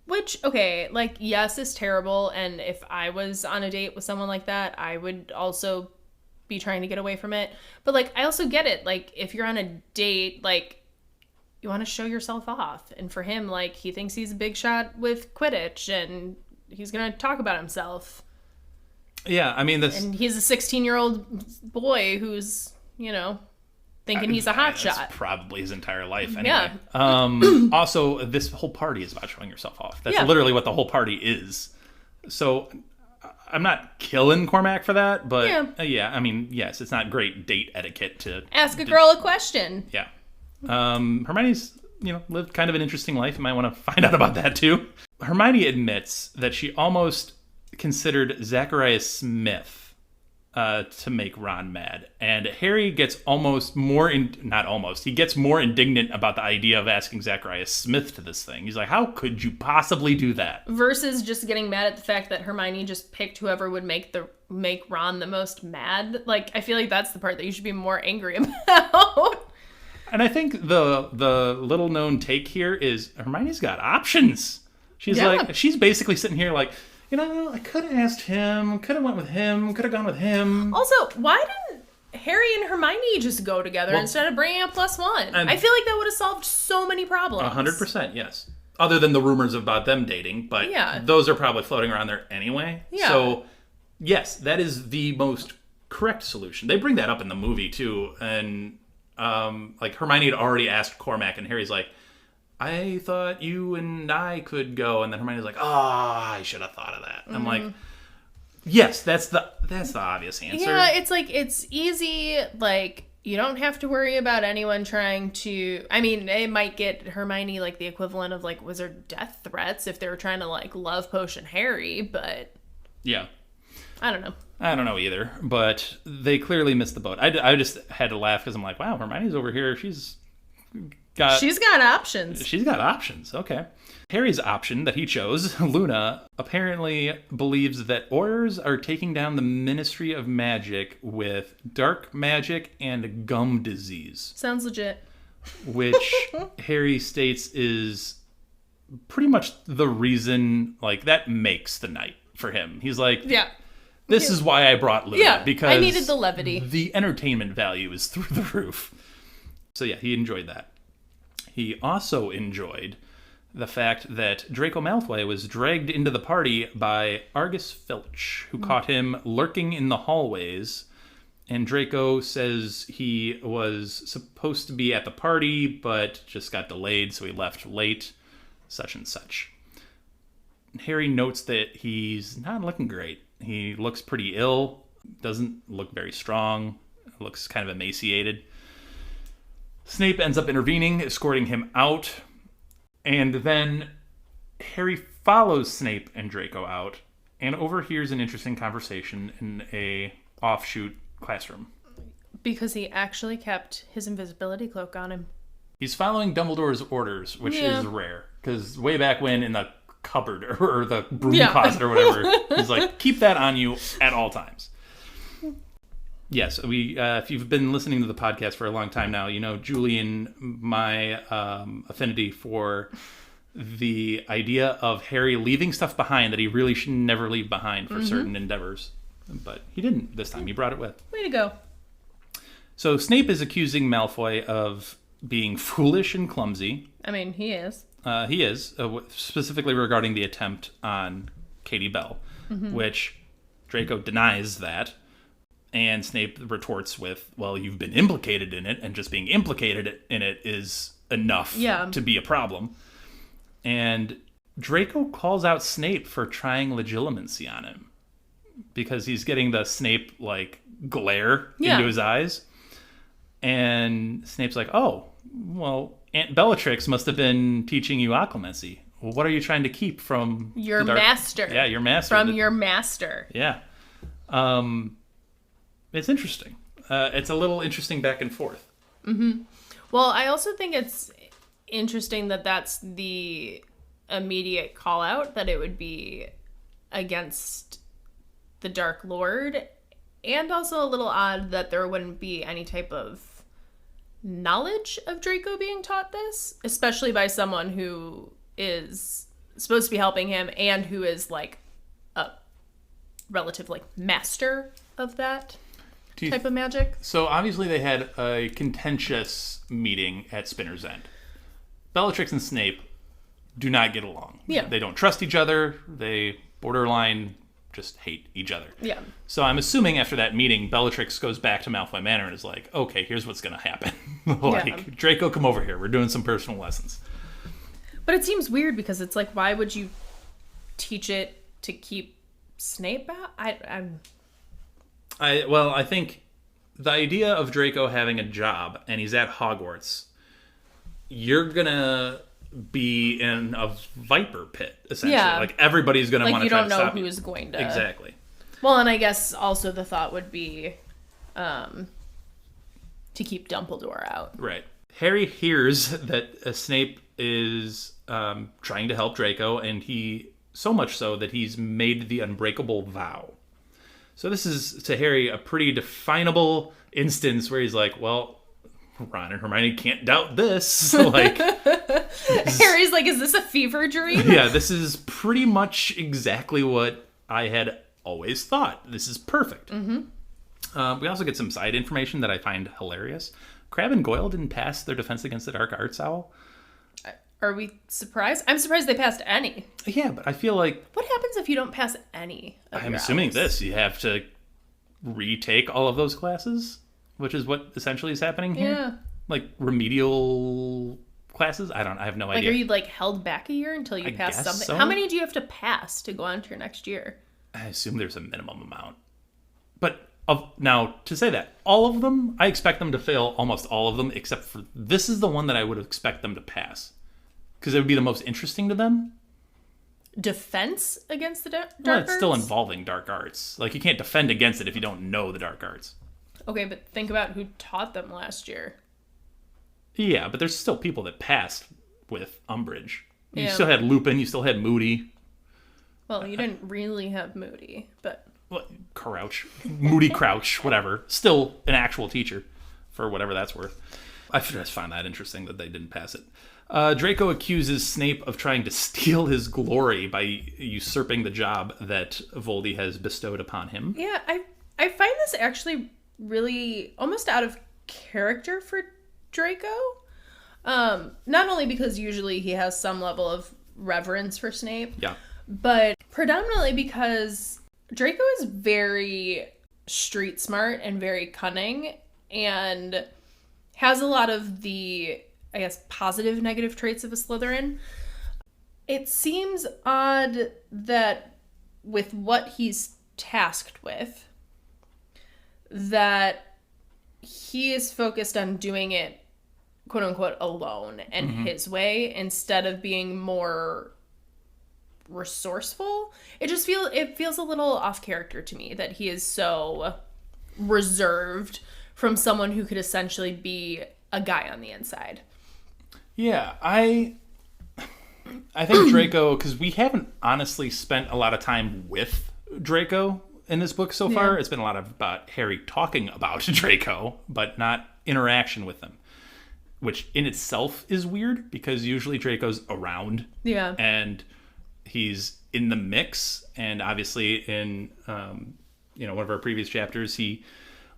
Which, okay, like, yes, is terrible, and if I was on a date with someone like that, I would also be trying to get away from it. But, like, I also get it. Like, if you're on a date, like, you want to show yourself off. And for him, like, he thinks he's a big shot with Quidditch, and he's going to talk about himself. Yeah, I mean, this... And he's a 16-year-old boy who's, you know, thinking he's a hot shot. That's probably his entire life, anyway. Yeah. Also, this whole party is about showing yourself off. That's literally what the whole party is. So, I'm not killing Cormac for that, but I mean, yes, it's not great date etiquette to... Ask a girl a question. Yeah. Hermione's, you know, lived kind of an interesting life. You might want to find out about that, too. Hermione admits that she almost considered Zacharias Smith to make Ron mad. And Harry gets he gets more indignant about the idea of asking Zacharias Smith to this thing. He's like, how could you possibly do that? Versus just getting mad at the fact that Hermione just picked whoever would make Ron the most mad. Like, I feel like that's the part that you should be more angry about. And I think the little known take here is Hermione's got options. She's she's basically sitting here like, you know, I could have asked him, could have went with him, could have gone with him. Also, why didn't Harry and Hermione just go together instead of bringing up +1? I feel like that would have solved so many problems. 100%, yes. Other than the rumors about them dating, but those are probably floating around there anyway. Yeah. So, yes, that is the most correct solution. They bring that up in the movie, too. And, like, Hermione had already asked Cormac, and Harry's like, I thought you and I could go. And then Hermione's like, I should have thought of that. Mm-hmm. I'm like, yes, that's the obvious answer. Yeah, it's like, it's easy. Like, you don't have to worry about anyone trying to... I mean, it might get Hermione, like, the equivalent of, like, wizard death threats if they were trying to, like, love potion Harry, but... Yeah. I don't know. I don't know either, but they clearly missed the boat. I just had to laugh because I'm like, wow, Hermione's over here. She's got options. She's got options. Okay. Harry's option that he chose, Luna, apparently believes that Aurors are taking down the Ministry of Magic with dark magic and gum disease. Sounds legit. Which Harry states is pretty much the reason, like, that makes the night for him. He's like, this is why I brought Luna. Because I needed the levity. The entertainment value is through the roof. So yeah, he enjoyed that. He also enjoyed the fact that Draco Malfoy was dragged into the party by Argus Filch, who caught him lurking in the hallways. And Draco says he was supposed to be at the party, but just got delayed, so he left late, such and such. Harry notes that he's not looking great. He looks pretty ill, doesn't look very strong, looks kind of emaciated. Snape ends up intervening, escorting him out, and then Harry follows Snape and Draco out and overhears an interesting conversation in a offshoot classroom. Because he actually kept his invisibility cloak on him. He's following Dumbledore's orders, which is rare, because way back when in the cupboard or the broom closet or whatever, he's like, keep that on you at all times. Yes, if you've been listening to the podcast for a long time now, you know, Julian, my affinity for the idea of Harry leaving stuff behind that he really should never leave behind for certain endeavors. But he didn't this time. He brought it with. Way to go. So Snape is accusing Malfoy of being foolish and clumsy. I mean, he is. He is, specifically regarding the attempt on Katie Bell, which Draco denies that. And Snape retorts with, well, you've been implicated in it, and just being implicated in it is enough to be a problem. And Draco calls out Snape for trying legilimency on him because he's getting the Snape, like, glare into his eyes. And Snape's like, oh, well, Aunt Bellatrix must have been teaching you occlumency. Well, what are you trying to keep from your master? Yeah, your master. From your master. Yeah. It's interesting. It's a little interesting back and forth. Mm-hmm. Well, I also think it's interesting that that's the immediate call out, that it would be against the Dark Lord, and also a little odd that there wouldn't be any type of knowledge of Draco being taught this, especially by someone who is supposed to be helping him and who is like a relative like master of that type of magic. So obviously they had a contentious meeting at Spinner's End. Bellatrix and Snape do not get along. Yeah. They don't trust each other. They borderline just hate each other. Yeah. So I'm assuming after that meeting, Bellatrix goes back to Malfoy Manor and is like, okay, here's what's going to happen. Draco, come over here. We're doing some personal lessons. But it seems weird because it's like, why would you teach it to keep Snape out? I think the idea of Draco having a job and he's at Hogwarts, you're gonna be in a viper pit essentially. Yeah. Like everybody's gonna want to try to stop you. You don't know who's going to exactly. Well, and I guess also the thought would be to keep Dumbledore out. Right. Harry hears that Snape is trying to help Draco, and he so much so that he's made the Unbreakable Vow. So this is, to Harry, a pretty definable instance where he's like, well, Ron and Hermione can't doubt this. Like, Harry's like, is this a fever dream? Yeah, this is pretty much exactly what I had always thought. This is perfect. Mm-hmm. We also get some side information that I find hilarious. Crabbe and Goyle didn't pass their defense against the Dark Arts Owl. Are we surprised? I'm surprised they passed any. Yeah, but I feel like... What happens if you don't pass any of I'm your assuming owls? this. You have to retake all of those classes, which is what essentially is happening here. Yeah. Like remedial classes? I have no idea. Like, are you like held back a year until you pass guess something? so. How many do you have to pass to go on to your next year? I assume there's a minimum amount. But now, to say that, all of them, I expect them to fail almost all of them, except for this is the one that I would expect them to pass. Because it would be the most interesting to them. Defense against the dark Well, it's still arts? involving dark arts. Like, you can't defend against it if you don't know the dark arts. Okay, but think about who taught them last year. Yeah, but there's still people that passed with Umbridge. You Yeah. still had Lupin, you still had Moody. Well, you didn't really have Moody, but... Well, Crouch. Moody Crouch, whatever. Still an actual teacher, for whatever that's worth. I just find that interesting that they didn't pass it. Draco accuses Snape of trying to steal his glory by usurping the job that Voldy has bestowed upon him. Yeah, I find this actually really almost out of character for Draco. Not only because usually he has some level of reverence for Snape, Yeah. but predominantly because Draco is very street smart and very cunning and has a lot of the, I guess, positive, negative traits of a Slytherin. It seems odd that with what he's tasked with, that he is focused on doing it, quote unquote, alone and his way instead of being more resourceful. It feels a little off character to me that he is so reserved from someone who could essentially be a guy on the inside. Yeah, I think Draco, because we haven't honestly spent a lot of time with Draco in this book so far. Yeah. It's been a lot about Harry talking about Draco, but not interaction with him, which in itself is weird because usually Draco's around. Yeah. And he's in the mix, and obviously in one of our previous chapters, he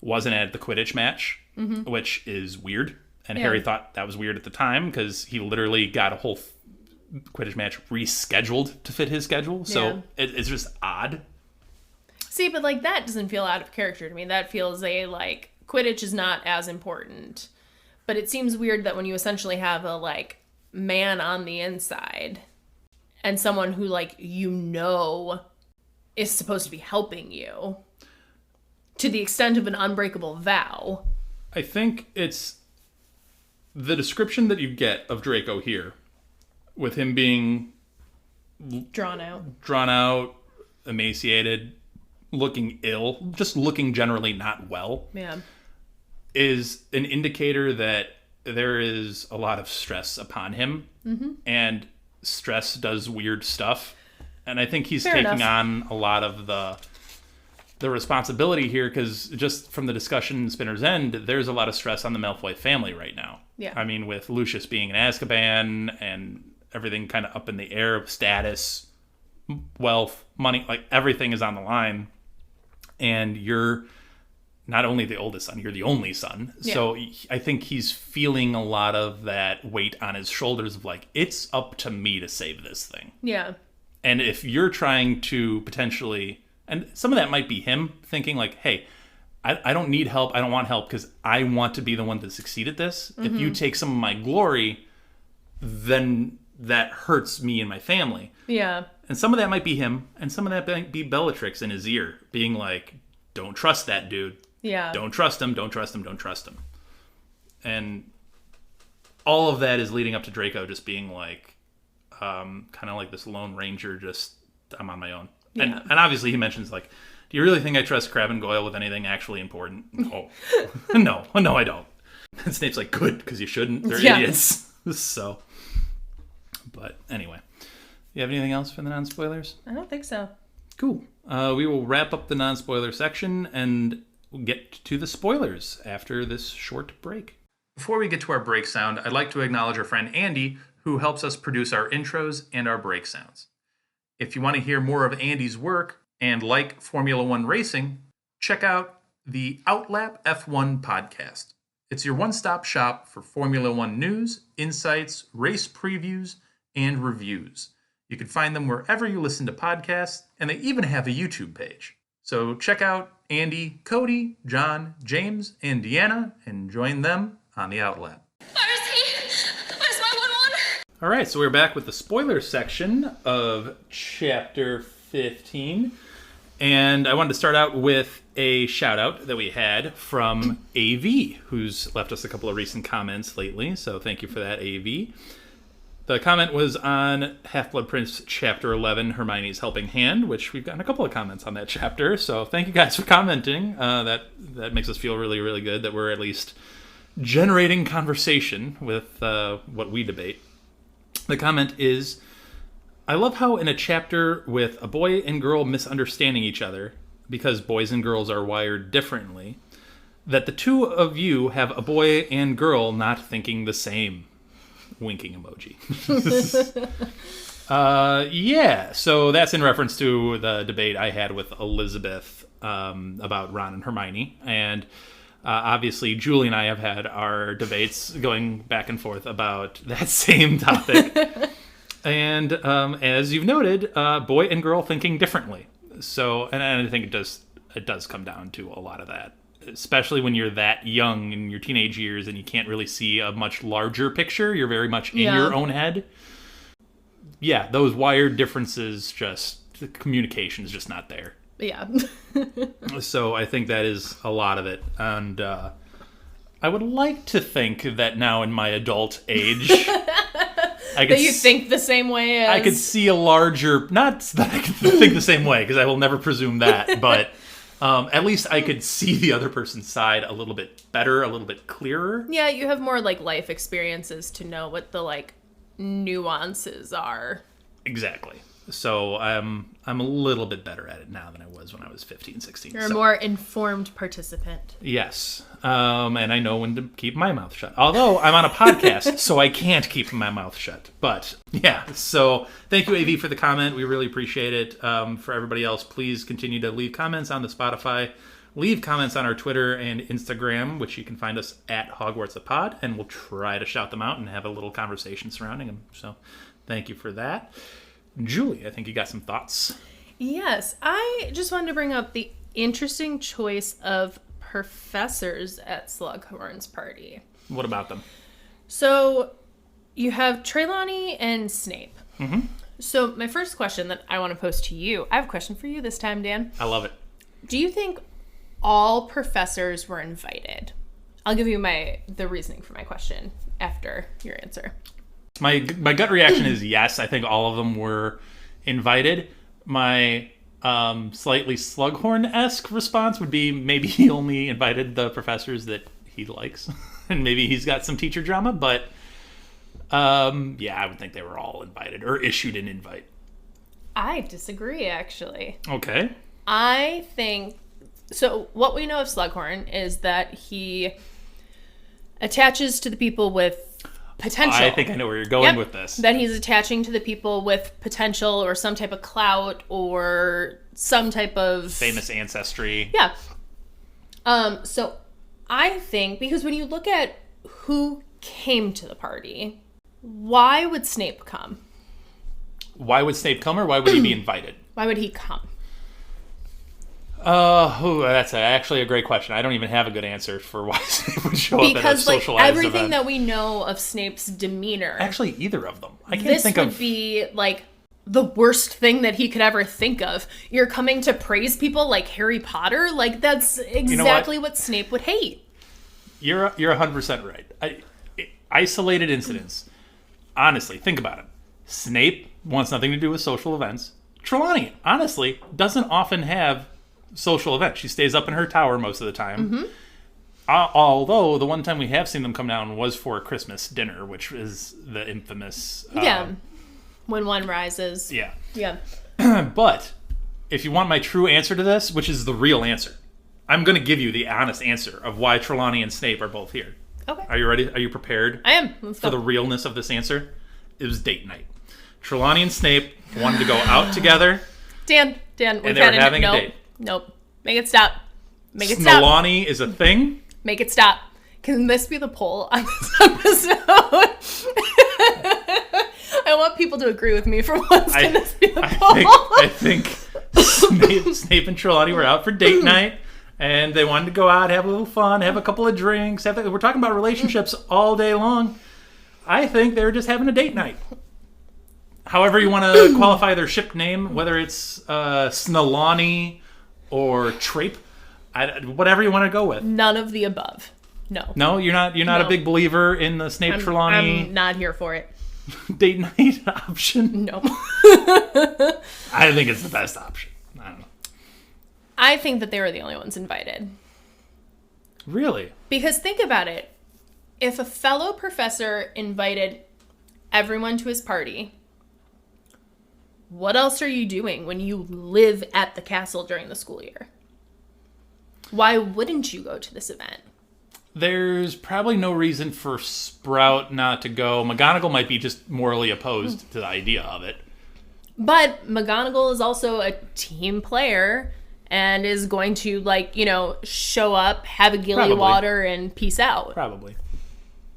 wasn't at the Quidditch match, which is weird. And Yeah. Harry thought that was weird at the time because he literally got a whole Quidditch match rescheduled to fit his schedule. So Yeah. it's just odd. See, but like that doesn't feel out of character to me. That feels like Quidditch is not as important. But it seems weird that when you essentially have a like man on the inside and someone who like is supposed to be helping you to the extent of an unbreakable vow. I think it's the description that you get of Draco here, with him being Drawn out, emaciated, looking ill, just looking generally not well, yeah, is an indicator that there is a lot of stress upon him, and stress does weird stuff. And I think he's taking on a lot of the responsibility here, because just from the discussion in Spinner's End, there's a lot of stress on the Malfoy family right now. Yeah. I mean, with Lucius being in Azkaban and everything kind of up in the air, status, wealth, money, like everything is on the line. And you're not only the oldest son, you're the only son. Yeah. So I think he's feeling a lot of that weight on his shoulders of like, it's up to me to save this thing. Yeah. And if you're trying to potentially, and some of that might be him thinking like, hey, I don't need help. I don't want help because I want to be the one to succeed at this. If you take some of my glory, then that hurts me and my family. Yeah. And some of that might be him, and some of that might be Bellatrix in his ear, being like, don't trust that dude. Yeah. Don't trust him, don't trust him, don't trust him. And all of that is leading up to Draco just being like, kind of like this Lone Ranger, just, I'm on my own. Yeah. And obviously he mentions like, do you really think I trust Crabbe and Goyle with anything actually important? No. No, I don't. And Snape's like, good, because you shouldn't. They're idiots. So, but anyway. You have anything else for the non-spoilers? I don't think so. Cool. We will wrap up the non-spoiler section and we'll get to the spoilers after this short break. Before we get to our break sound, I'd like to acknowledge our friend Andy, who helps us produce our intros and our break sounds. If you want to hear more of Andy's work and like Formula One racing, check out the Outlap F1 podcast. It's your one-stop shop for Formula One news, insights, race previews, and reviews. You can find them wherever you listen to podcasts, and they even have a YouTube page. So check out Andy, Cody, John, James, and Deanna, and join them on the Outlap. Where is he? Where's my 1-1? All right, so we're back with the spoiler section of Chapter 15. And I wanted to start out with a shout-out that we had from AV, who's left us a couple of recent comments lately. So thank you for that, AV. The comment was on Half-Blood Prince Chapter 11, Hermione's Helping Hand, which we've gotten a couple of comments on that chapter. So thank you guys for commenting. That makes us feel really, really good that we're at least generating conversation with what we debate. The comment is, I love how in a chapter with a boy and girl misunderstanding each other, because boys and girls are wired differently, that the two of you have a boy and girl not thinking the same. Winking emoji. Yeah, so that's in reference to the debate I had with Elizabeth about Ron and Hermione. And obviously, Julie and I have had our debates going back and forth about that same topic. And as you've noted, boy and girl thinking differently. So, and I think it does come down to a lot of that. Especially when you're that young in your teenage years and you can't really see a much larger picture. You're very much in your own head. Yeah, those wired differences, the communication is just not there. Yeah. So I think that is a lot of it. And I would like to think that now in my adult age... that you think the same way as... I could see a larger... Not that I could think the same way, because I will never presume that, but... at least I could see the other person's side a little bit better, a little bit clearer. Yeah, you have more life experiences to know what the nuances are. Exactly. So I'm a little bit better at it now than I was when I was 15, 16. You're a more informed participant. Yes. And I know when to keep my mouth shut. Although I'm on a podcast, so I can't keep my mouth shut. But yeah, so thank you, AV, for the comment. We really appreciate it. For everybody else, please continue to leave comments on the Spotify. Leave comments on our Twitter and Instagram, which you can find us at HogwartsAPod, and we'll try to shout them out and have a little conversation surrounding them. So thank you for that. Julie, I think you got some thoughts. Yes, I just wanted to bring up the interesting choice of professors at Slughorn's party. What about them? So you have Trelawney and Snape. Mm-hmm. So my first question that I want to pose to you, I have a question for you this time, Dan. I love it. Do you think all professors were invited? I'll give you the reasoning for my question after your answer. My gut reaction is yes. I think all of them were invited. My slightly Slughorn-esque response would be maybe he only invited the professors that he likes. And maybe he's got some teacher drama. But yeah, I would think they were all invited or issued an invite. I disagree, actually. Okay. I think... So what we know of Slughorn is that he attaches to the people with potential. I think I know where you're going with this. That he's attaching to the people with potential or some type of clout or some type of... famous ancestry. Yeah. So I think, because when you look at who came to the party, why would Snape come? Why would Snape come, or why would he be invited? Why would he come? That's actually a great question. I don't even have a good answer for why Snape would show up at a Because socialized everything event. that we know of Snape's demeanor, Actually, either of them. I can't this think would of. be like the worst thing that he could ever think of. You're coming to praise people like Harry Potter? Like, that's exactly what Snape would hate. You're 100% right. Isolated incidents. Honestly, think about it. Snape wants nothing to do with social events. Trelawney, honestly, doesn't often have social events. She stays up in her tower most of the time. Mm-hmm. Although the one time we have seen them come down was for a Christmas dinner, which is the infamous... When one rises. Yeah. Yeah. But if you want my true answer to this, which is the real answer, I'm going to give you the honest answer of why Trelawney and Snape are both here. Okay. Are you ready? Are you prepared? I am. Let's For go. the realness of this answer? It was date night. Trelawney and Snape wanted to go out together. Dan, we've And they had were having a nope, date. Nope. Make it stop. Make it stop. Snelani is a thing. Make it stop. Can this be the poll on this episode? I want people to agree with me for once. Can this be the poll? I think Snape and Trelawney were out for date night, and they wanted to go out, have a little fun, have a couple of drinks. We're talking about relationships all day long. I think they were just having a date night. However you want to qualify their ship name, whether it's Snelani or Trape, whatever you want to go with. None of the above. No. No, you're not No. a big believer in the Snape Trelawney I'm not here for it. date night option. No. I think it's the best option. I don't know. I think that they were the only ones invited. Really? Because think about it. If a fellow professor invited everyone to his party, what else are you doing when you live at the castle during the school year? Why wouldn't you go to this event? There's probably no reason for Sprout not to go. McGonagall might be just morally opposed to the idea of it. But McGonagall is also a team player and is going to, show up, have a gilly Probably. water, and peace out. Probably.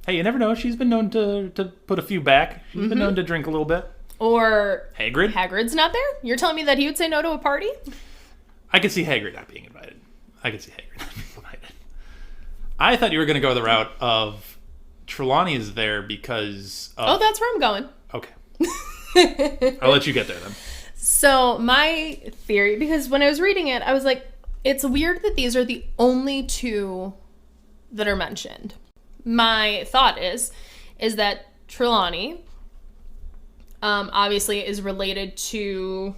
Hey, you never know. She's been known to put a few back. She's been known to drink a little bit. Or Hagrid? Hagrid's not there? You're telling me that he would say no to a party? I could see Hagrid not being invited. I thought you were going to go the route of Trelawney is there because of... Oh, that's where I'm going. Okay. I'll let you get there then. So my theory, because when I was reading it, I was like, it's weird that these are the only two that are mentioned. My thought is that Trelawney obviously is related to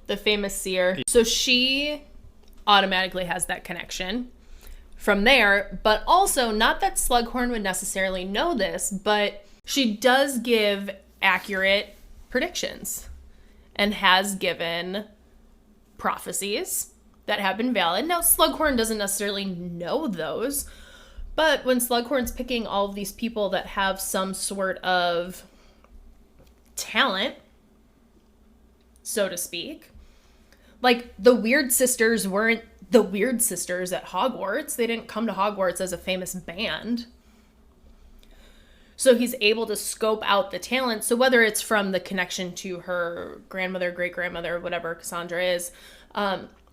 the famous seer. So she automatically has that connection from there, but also not that Slughorn would necessarily know this, but she does give accurate predictions and has given prophecies that have been valid. Now, Slughorn doesn't necessarily know those, but when Slughorn's picking all of these people that have some sort of talent, so to speak, like the Weird Sisters weren't the Weird Sisters at Hogwarts. They didn't come to Hogwarts as a famous band. So he's able to scope out the talent. So whether it's from the connection to her grandmother, great-grandmother, whatever Cassandra is,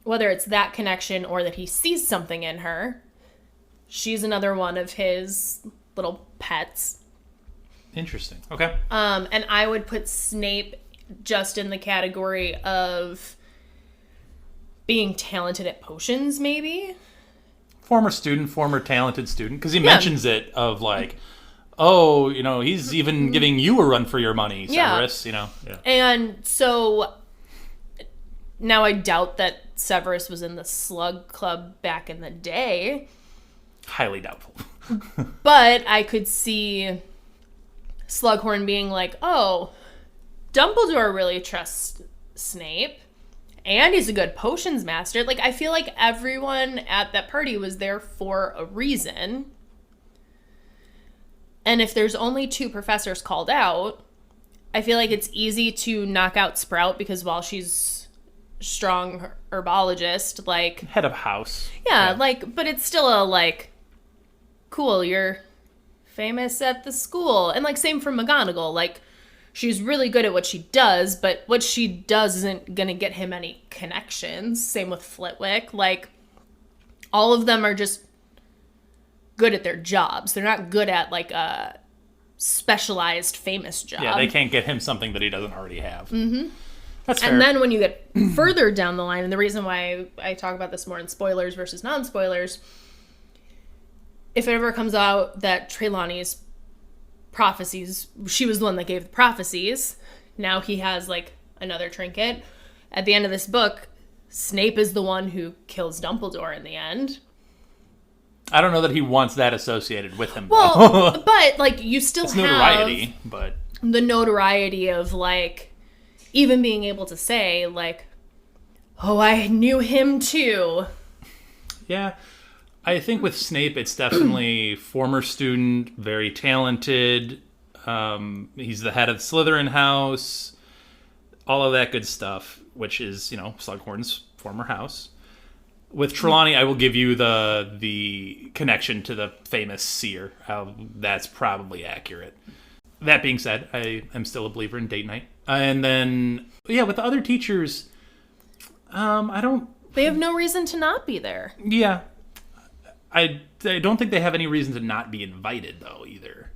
whether it's that connection or that he sees something in her, she's another one of his little pets. Interesting. Okay. And I would put Snape just in the category of being talented at potions, maybe. Former student, former talented student, because he mentions it of like, oh, he's even giving you a run for your money, Severus, Yeah. And so now I doubt that Severus was in the Slug Club back in the day. Highly doubtful. But I could see Slughorn being like, oh, Dumbledore really trusts Snape, and he's a good potions master. Like, I feel like everyone at that party was there for a reason. And if there's only 2 professors called out, I feel like it's easy to knock out Sprout because while she's strong herbologist, like... Head of house. Yeah, but it's still a, cool, you're famous at the school. And, same for McGonagall. She's really good at what she does, but what she does isn't going to get him any connections. Same with Flitwick. All of them are just good at their jobs. They're not good at, a specialized famous job. Yeah, they can't get him something that he doesn't already have. Mm-hmm. That's fair. And then when you get further down the line, and the reason why I talk about this more in spoilers versus non-spoilers, if it ever comes out that Trelawney's prophecies, she was the one that gave the prophecies, now he has another trinket. At the end of this book, Snape is the one who kills Dumbledore in the end. I don't know that he wants that associated with him. Well, but you still it's have notoriety, but the notoriety of even being able to say oh, I knew him too. Yeah. I think with Snape, it's definitely former student, very talented. He's the head of the Slytherin house, all of that good stuff, which is, Slughorn's former house. With Trelawney, I will give you the connection to the famous seer. That's probably accurate. That being said, I am still a believer in date night. And then, with the other teachers, I don't... They have no reason to not be there. Yeah. I don't think they have any reason to not be invited, though, either.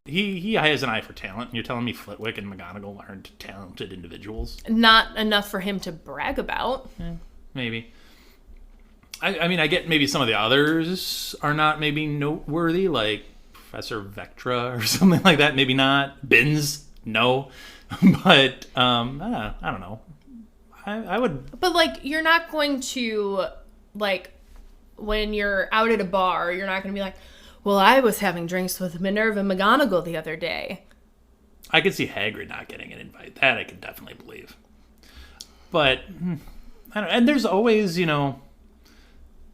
He has an eye for talent. You're telling me Flitwick and McGonagall aren't talented individuals? Not enough for him to brag about. Maybe. I mean, I get maybe some of the others are not maybe noteworthy, like Professor Vectra or something like that. Maybe not. Binns, no. But, I don't know. I would... But, you're not going to, when you're out at a bar, you're not going to be like, well, I was having drinks with Minerva McGonagall the other day. I could see Hagrid not getting an invite. That I could definitely believe. But, I don't... And there's always,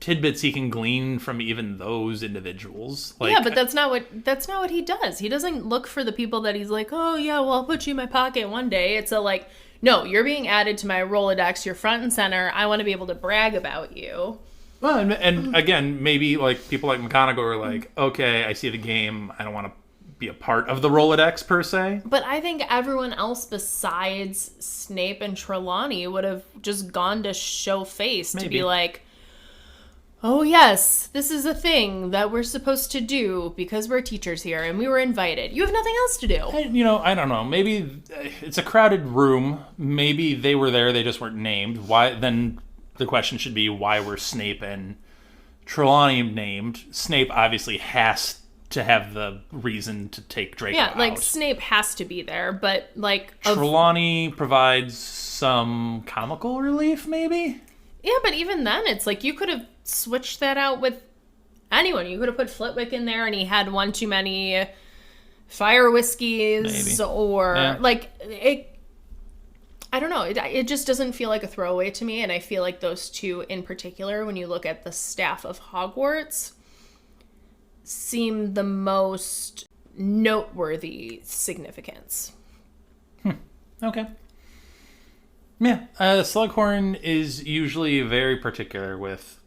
tidbits he can glean from even those individuals. But that's not what he does. He doesn't look for the people that he's like, oh yeah, well, I'll put you in my pocket one day. It's no, you're being added to my Rolodex. You're front and center. I want to be able to brag about you. Well, and again, maybe people like McGonagall are like, okay, I see the game. I don't want to be a part of the Rolodex per se. But I think everyone else besides Snape and Trelawney would have just gone to show face to be like, oh yes, this is a thing that we're supposed to do because we're teachers here and we were invited. You have nothing else to do. I don't know. Maybe it's a crowded room. Maybe they were there, they just weren't named. Why then? The question should be, why were Snape and Trelawney named? Snape obviously has to have the reason to take Draco out. Yeah, Snape has to be there, but Trelawney provides some comical relief, maybe? Yeah, but even then, it's you could have switched that out with anyone. You could have put Flitwick in there and he had one too many fire whiskeys. Maybe. Or, it... I don't know. It just doesn't feel like a throwaway to me, and I feel like those two in particular, when you look at the staff of Hogwarts, seem the most noteworthy significance. Okay. Yeah, Slughorn is usually very particular with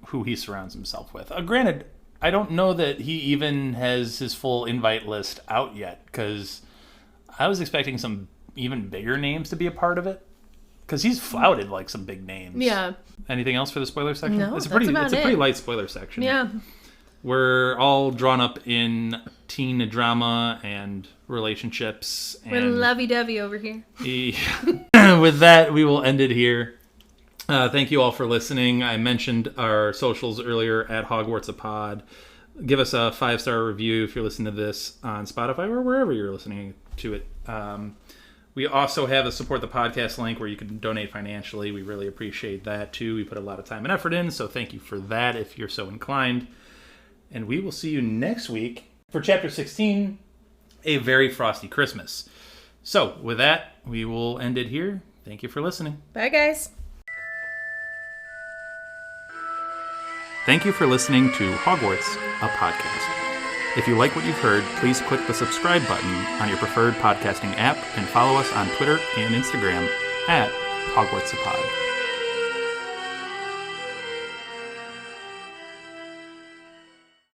who he surrounds himself with. Granted, I don't know that he even has his full invite list out yet, because I was expecting some even bigger names to be a part of it. Because he's flouted like some big names. Yeah. Anything else for the spoiler section? No, it's a that's pretty about pretty it. light spoiler section. Yeah. We're all drawn up in teen drama and relationships. And We're lovey-dovey over here. with that, we will end it here. Thank you all for listening. I mentioned our socials earlier at Hogwarts a Pod. Give us a 5-star review if you're listening to this on Spotify or wherever you're listening to it. We also have a support the podcast link where you can donate financially. We really appreciate that too. We put a lot of time and effort in, so thank you for that if you're so inclined. And we will see you next week for Chapter 16, A Very Frosty Christmas. So with that, we will end it here. Thank you for listening. Bye, guys. Thank you for listening to Hogwarts, a podcast. If you like what you've heard, please click the subscribe button on your preferred podcasting app and follow us on Twitter and Instagram at Hogwarts a Pod.